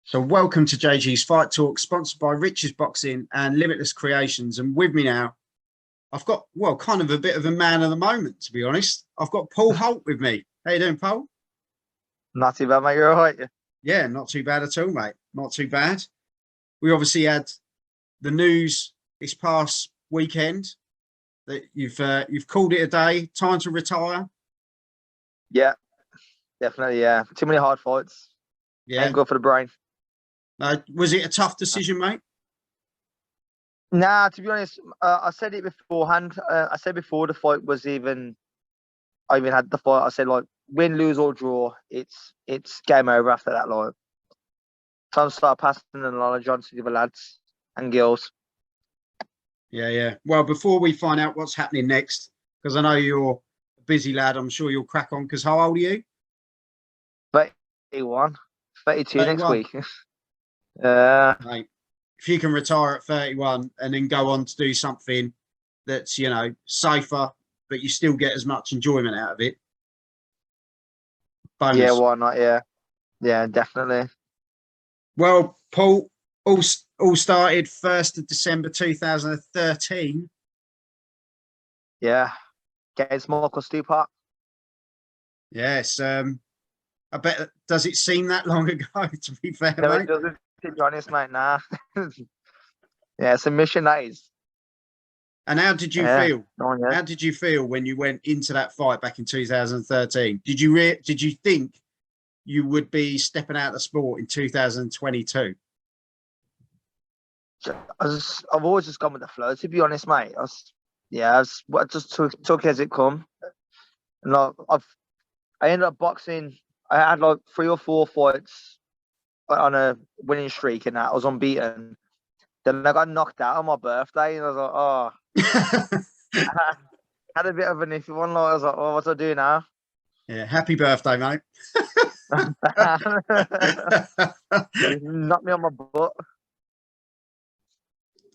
So welcome to JG's Fight Talk, sponsored by Rich's Boxing and Limitless Creations. And with me now, I've got, well, kind of a bit of a man of the moment, to be honest. I've got Paul Holt with me. How you doing, Paul? Not too bad, mate. You're all right. Yeah, not too bad at all, mate. Not too bad. We obviously had the news this past weekend that you've called it a day, time to retire. Yeah, definitely. Yeah, too many hard fights. Yeah. Ain't good for the brain. Was it a tough decision, mate? Nah, to be honest, I said it beforehand. I said before the fight was even. I even had the fight. I said like win, lose or draw. It's game over after that. Like time to start passing the knowledge on to the other lads and girls. Yeah. Well, before we find out what's happening next, because I know you're a busy lad, I'm sure you'll crack on. Because how old are you? 31, 32 next 31. week. Mate, if you can retire at 31 and then go on to do something that's, safer, but you still get as much enjoyment out of it. Bonus. Yeah, why not? Yeah, definitely. Well, Paul, all started 1st of December 2013. Yeah, against Michael Stupak. Yes. I bet, does it seem that long ago, to be fair, No, mate? it doesn't, to be honest, mate. Nah. Yeah, it's a mission, that is. And how did you feel? Yeah. How did you feel when you went into that fight back in 2013? Did you think you would be stepping out of the sport in 2022? I've always just gone with the flow, to be honest, mate. I just took it as it come. And I ended up boxing. I had like 3 or 4 fights on a winning streak, and that I was unbeaten. Then I got knocked out on my birthday, and I was like, oh. I had a bit of an iffy one. Like, I was like, oh, what do I do now? Yeah, happy birthday, mate. Knocked me on my butt.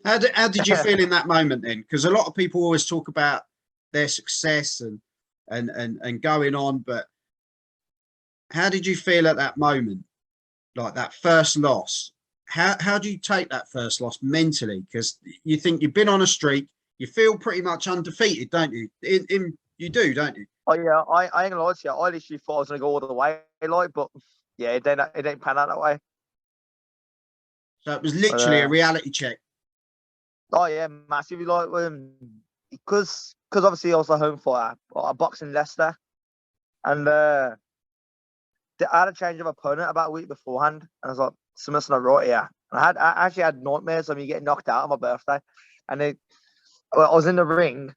How did you feel in that moment then? Because a lot of people always talk about their success and going on, but how did you feel at that moment? Like that first loss? How do you take that first loss mentally? Because you think you've been on a streak, you feel pretty much undefeated, don't you? You do, don't you? Oh yeah, I ain't gonna lie to you. I literally thought I was gonna go all the way, like, but yeah, it didn't pan out that way. So it was literally a reality check. Oh yeah, massively. Like, because obviously I was a home fighter. I boxed in Leicester, and I had a change of opponent about a week beforehand, and I was like, something's not right here. And I actually had nightmares of me getting knocked out on my birthday, and I was in the ring,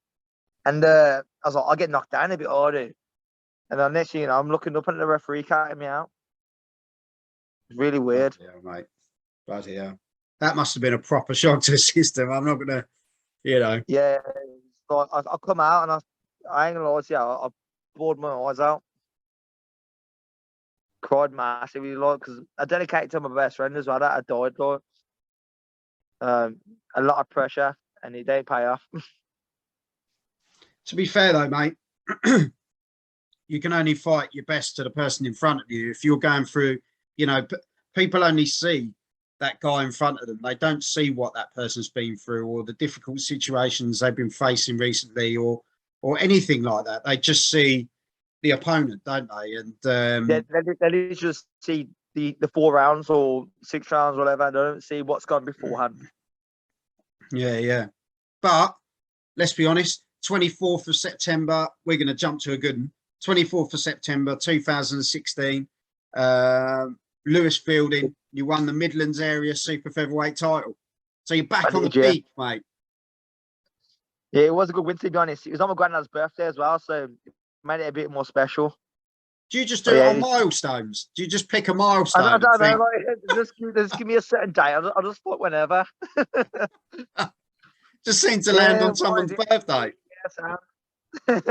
and I was like, I'll get knocked down a bit harder. And then next thing you know, I'm looking up at the referee counting me out. It's really weird. Yeah, mate. Bloody hell. That must have been a proper shock to the system. I'm not gonna, Yeah, so I come out and I ain't gonna lie to you, I bawled my eyes out, cried massively, like, because I dedicated to my best friend as well. That I died, like, a lot of pressure, and it didn't pay off. To be fair though, mate, you can only fight your best to the person in front of you. If you're going through, people only see that guy in front of them. They don't see what that person's been through or the difficult situations they've been facing recently or anything like that. They just see the opponent, don't they? And they just see the 4 rounds or 6 rounds, whatever. They don't see what's gone beforehand. Yeah. But let's be honest, 24th of September, we're going to jump to a good one. 24th of September 2016, Lewis Fielding, you won the Midlands area super featherweight title. So you're back on the peak, mate. Yeah, it was a good win, to be honest. It was on my granddad's birthday as well, so it made it a bit more special. Do you just do it on milestones? Do you just pick a milestone? I don't know. Like, just give me a certain day. I'll just fight whenever. Just seemed to land on someone's birthday. Yes,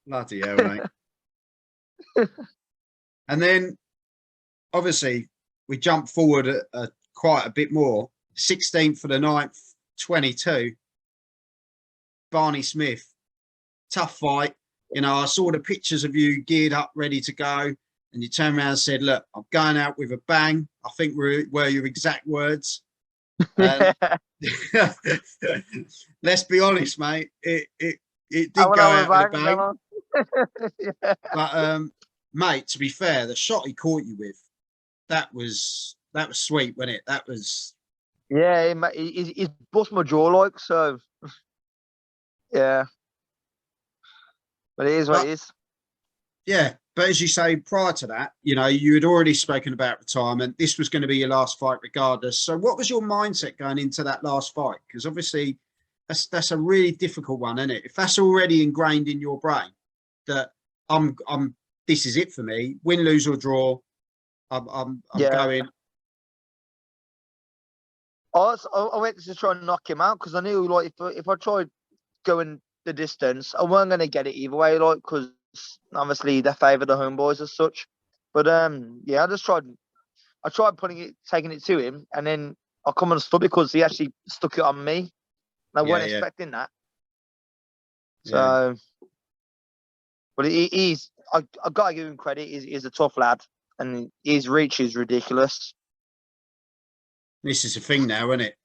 Bloody hell, mate. And then, obviously, we jump forward quite a bit more. 16th for the 9th, 22. Barney Smith. Tough fight. I saw the pictures of you geared up, ready to go. and you turned around and said, "Look, I'm going out with a bang." I think were your exact words. And let's be honest, mate. It I did went go out with a out with a bang, bang. yeah. But mate, to be fair, the shot he caught you with, that was sweet, wasn't it? That was Yeah, he's bust my jaw like so. Yeah, but it is what but it is. yeah, but as you say, prior to that, you know, you had already spoken about retirement. This was going to be your last fight regardless. So what was your mindset going into that last fight? Because obviously that's a really difficult one, isn't it? If that's already ingrained in your brain that I'm this is it for me, win, lose or draw, I'm Yeah, going. I went to try and knock him out because I knew like if I tried going the distance, I weren't gonna get it either way, like because obviously they favour the homeboys as such. But yeah, I tried taking it to him, and then I come unstuck because he actually stuck it on me. And I Yeah, weren't yeah, expecting that. yeah. So, but I gotta give him credit. He's a tough lad, and his reach is ridiculous. This is a thing now, isn't it?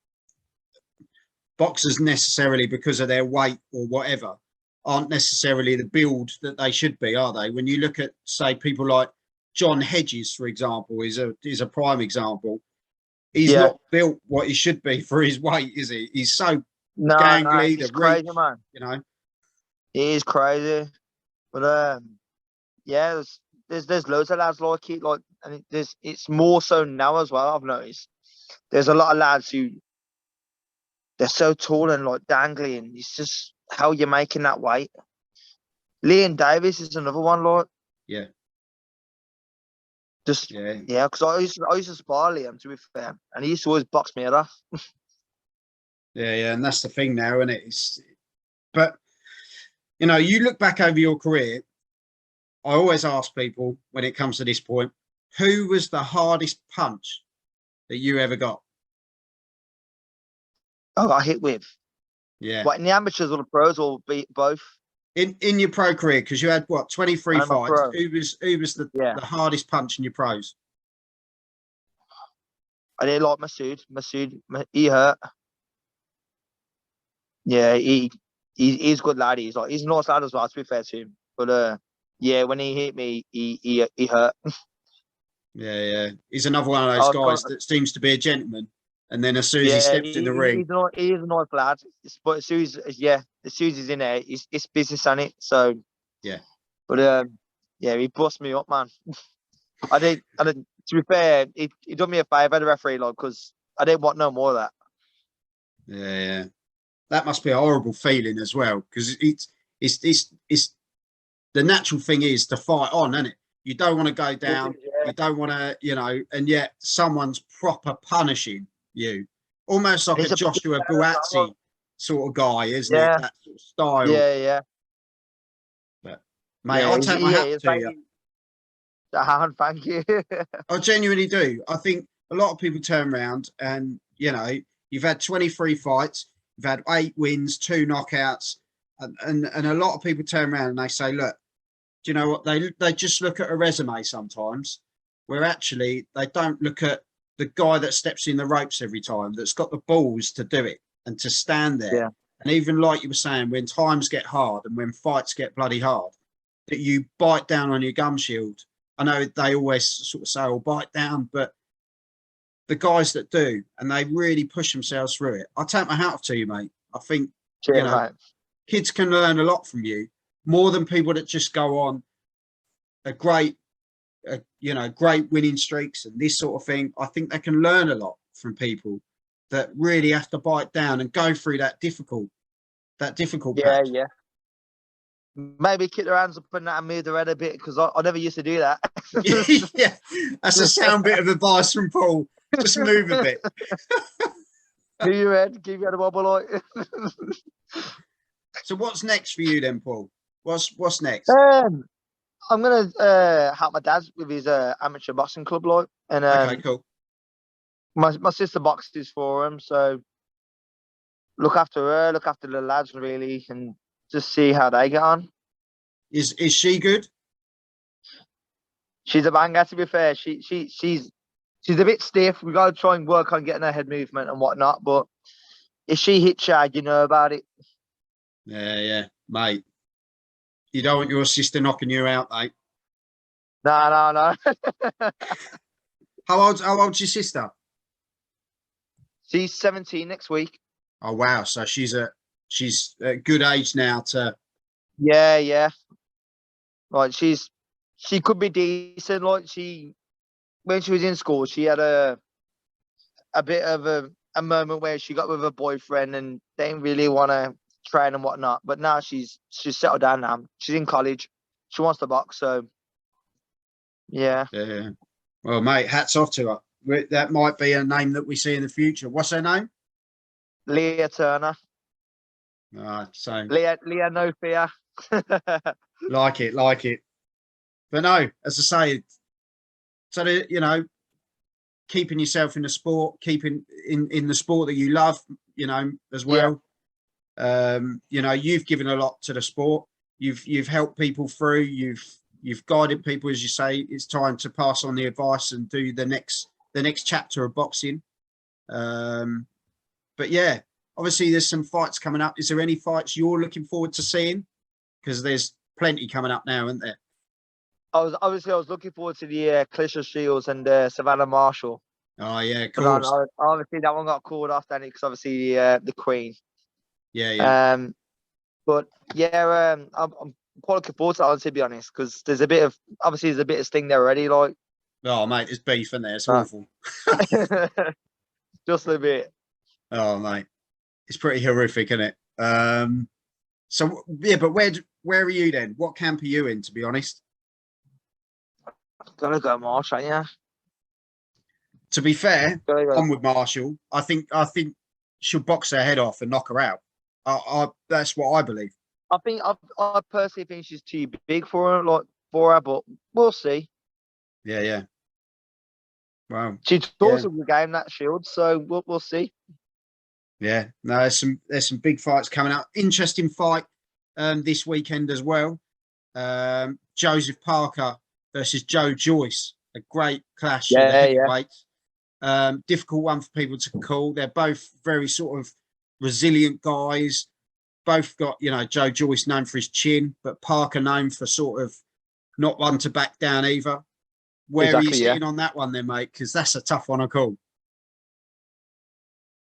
Boxers necessarily because of their weight or whatever aren't necessarily the build that they should be, are they? When you look at, say, people like John Hedges, for example, is a prime example. He's Yeah, not built what he should be for his weight, is he? He's so no, gangly, the he's crazy, reach, man. you know. He is crazy. But yeah, there's loads of lads like it, like, and it's more so now as well. I've noticed there's a lot of lads who they're so tall and like dangling. It's just how you're making that weight. Leon Davis is another one, like Yeah, just yeah. yeah, because I used to spar Liam, to be fair, and he used to always box me off. Yeah, yeah, and that's the thing now, isn't it? But you know, you look back over your career. I always ask people when it comes to this point, who was the hardest punch that you ever got? Oh, I hit with Yeah, what in the amateurs or the pros or beat both. in your pro career, because you had what 23 I'm a fights. pro. Who was Yeah, the hardest punch in your pros? I did like Masood, he hurt. Yeah, he's a good lad. He's a nice lad as well. To be fair to him, but yeah, when he hit me, he hurt. Yeah, yeah. He's another one of I those was guys kind that seems to be a gentleman, and then as soon as he yeah, steps in the ring, he is a nice lad. But as soon as he's in there, it's business on it. So, yeah, but yeah, he bust me up, man. I did. To be fair, he done me a favour, the referee, like, because I didn't want no more of that. yeah, yeah. That must be a horrible feeling as well, because it's the natural thing is to fight on, isn't it? You don't want to go down. Yeah. You don't want to, you know, and yet someone's proper punishing you, almost And like a he's a big Joshua lad as well. Buatsi sort of guy, isn't it? Yeah, That sort of style. yeah. But mate, I take my Yeah, hat he's to you. like, thank you. I genuinely do. I think a lot of people turn around and, you know, you've had 23 fights, you've had 8 wins, 2 knockouts, and a lot of people turn around and they say, look, do you know what? They just look at a resume sometimes, where actually they don't look at the guy that steps in the ropes every time, that's got the balls to do it and to stand there. Yeah. And even like you were saying, when times get hard and when fights get bloody hard, that you bite down on your gum shield. I know they always sort of say, "Oh, bite down," but the guys that do and they really push themselves through it, I take my hat off to you, mate. I think, you Cheers, know, mate. kids can learn a lot from you more than people that just go on a great, you know, great winning streaks and this sort of thing. I think they can learn a lot from people that really have to bite down and go through that difficult Yeah, patch. yeah. Maybe kick their hands up and that and move their head a bit because I never used to do that. Yeah, that's a sound bit of advice from Paul. Just move a bit. Move your head, give your head a wobble like. So what's next for you then, Paul? What's next? um, I'm gonna help my dad with his amateur boxing club, like, and Okay, cool. my sister boxes for him, so look after her, look after the lads really, and just see how they get on. Is she good? She's a banger. To be fair, she's a bit stiff. We got to try and work on getting her head movement and whatnot. But if she hits you, you know about it. Yeah, mate. You don't want your sister knocking you out, mate. No. How old's your sister? She's 17 next week. Oh wow, so she's a good age now to. Yeah. Like she could be decent. Like when she was in school, she had a bit of a moment where she got with a boyfriend and they didn't really want to train and whatnot. But now she's settled down now. She's in college. She wants to box, so yeah. Yeah. Well, mate, hats off to her. That might be a name that we see in the future. What's her name? Leah Turner. So Leah no fear. like it. But no, as I say, so that, keeping yourself in the sport, keeping in the sport that you love, as well. Yeah. You've given a lot to the sport. You've helped people through. You've guided people, as you say. It's time to pass on the advice and do the next chapter of boxing. But yeah, obviously there's some fights coming up. Is there any fights you're looking forward to seeing? Because there's plenty coming up now, isn't there? I was looking forward to the Clisha Shields and Savannah Marshall. Oh yeah, of course. But obviously that one got called off then because obviously the Queen. Yeah. But yeah, I'm quite looking forward to that one, to be honest, because there's a bit of sting there already. Like, oh mate, there's beef in there. It's awful. Just a bit. Oh mate, it's pretty horrific, isn't it? So yeah, but where are you then? What camp are you in? To be honest. Gotta go Marshall, yeah. To be fair, I'm with Marshall. I think she'll box her head off and knock her out. That's what I believe. I personally think she's too big for her, but we'll see. Yeah. Wow. She talks of the game, that Shield, so we'll see. Yeah. No, there's some big fights coming up. Interesting fight this weekend as well. Joseph Parker versus Joe Joyce. A great clash of the heavyweights. Difficult one for people to call. They're both very sort of resilient guys. Both got, Joe Joyce known for his chin, but Parker known for sort of not one to back down either. Where are you sitting on that one then, mate? Because that's a tough one to call.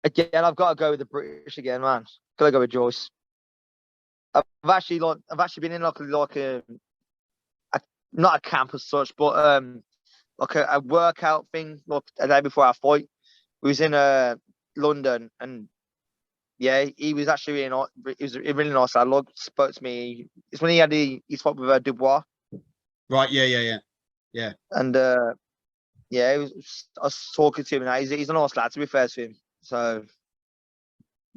Again, I've got to go with the British again, man. Got to go with Joyce. I've actually been in like a not a camp as such, but like a workout thing, like a day before our fight. We was in London, and yeah, he was actually really nice. He was a really nice lad. Like, spoke to me. It's when he had his fight with Dubois. Right. Yeah. And I was talking to him, and he's a nice lad, to be fair to him. So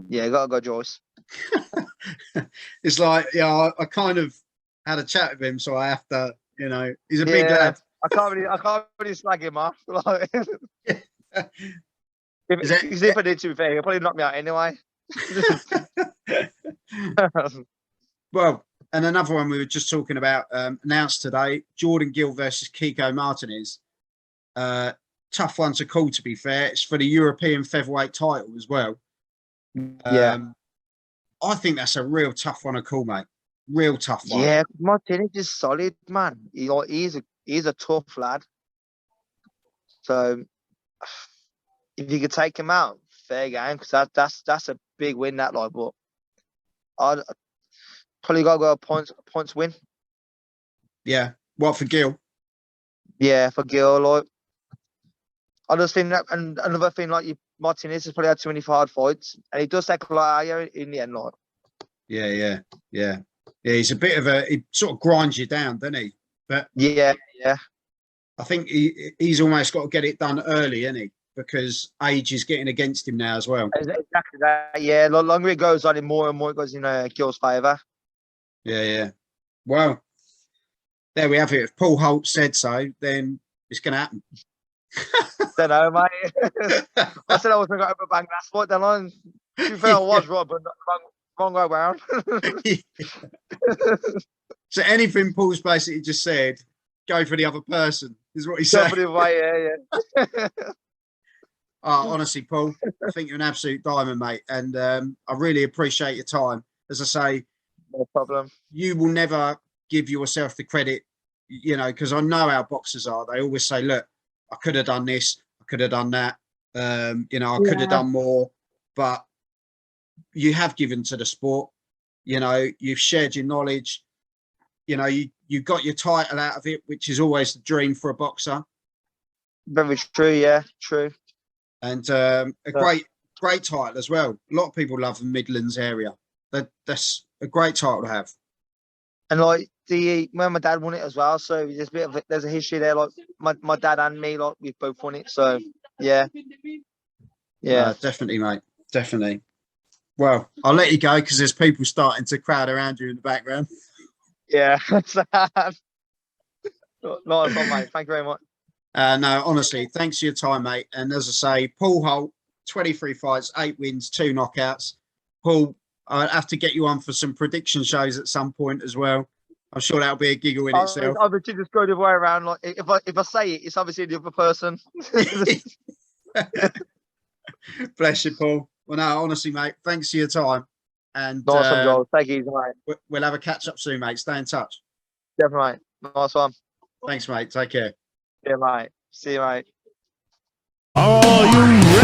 yeah, gotta go Joyce. It's like, I kind of had a chat with him, so I have to, he's a big lad. I can't really slag him off. Like, if I did, to be fair, he'll probably knock me out anyway. Well, and another one we were just talking about, announced today, Jordan Gill versus Kiko Martinez. Tough one to call, to be fair. It's for the European featherweight title as well. I think that's a real tough one to call, mate. Real tough one. Yeah, Martinez is solid, man. He's a tough lad. So if you could take him out, fair game, because that's a big win, that, like. But I'd probably gotta go points win. Yeah. What for Gill? Yeah, for Gill, like. I just think that, and another thing, like, Martinez has probably had too many hard fights, and he does take a lot out of you in the end, like. Yeah. He's a bit of he sort of grinds you down, doesn't he? But yeah. I think he's almost got to get it done early, isn't he? Because age is getting against him now as well. Exactly that. Yeah, the longer it goes on, more and more it goes in Gill's favour. Yeah. Well, there we have it. If Paul Holt said so, then it's going to happen. Don't know, mate. I said I was going to go over bang last fight, then on. To be fair, I was right, but wrong way around. So anything Paul's basically just said, go for the other person, is what he Go said. for the way, yeah. Oh, honestly, Paul, I think you're an absolute diamond, mate. And I really appreciate your time. As I say, No problem. you will never give yourself the credit, you know, because I know how boxers are. They always say, look, I could have done this, I could have done that. You know, I could have done more, but you have given to the sport. You know, you've shared your knowledge. You know, you got your title out of it, which is always the dream for a boxer. Very true, yeah, true. And a great title as well. A lot of people love the Midlands area. That's a great title to have. And like when my dad won it as well, so there's a history there. Like my dad and me, like we've both won it. So yeah, Definitely, mate. Definitely. Well, I'll let you go because there's people starting to crowd around you in the background. yeah. Nice one, mate. Thank you very much. No, honestly, thanks for your time, mate. And as I say, Paul Holt, 23 fights, 8 wins, 2 knockouts. Paul, I'll have to get you on for some prediction shows at some point as well. I'm sure that'll be a giggle in itself. Obviously, just go the other way around. Like if I say it, it's obviously the other person. Bless you, Paul. Well, no, honestly, mate, thanks for your time. And Nice one, Joel. Thank you, mate. We'll have a catch up soon, mate. Stay in touch. Definitely, mate. Nice one. Thanks, mate. Take care. Yeah, mate. See you, mate. Are you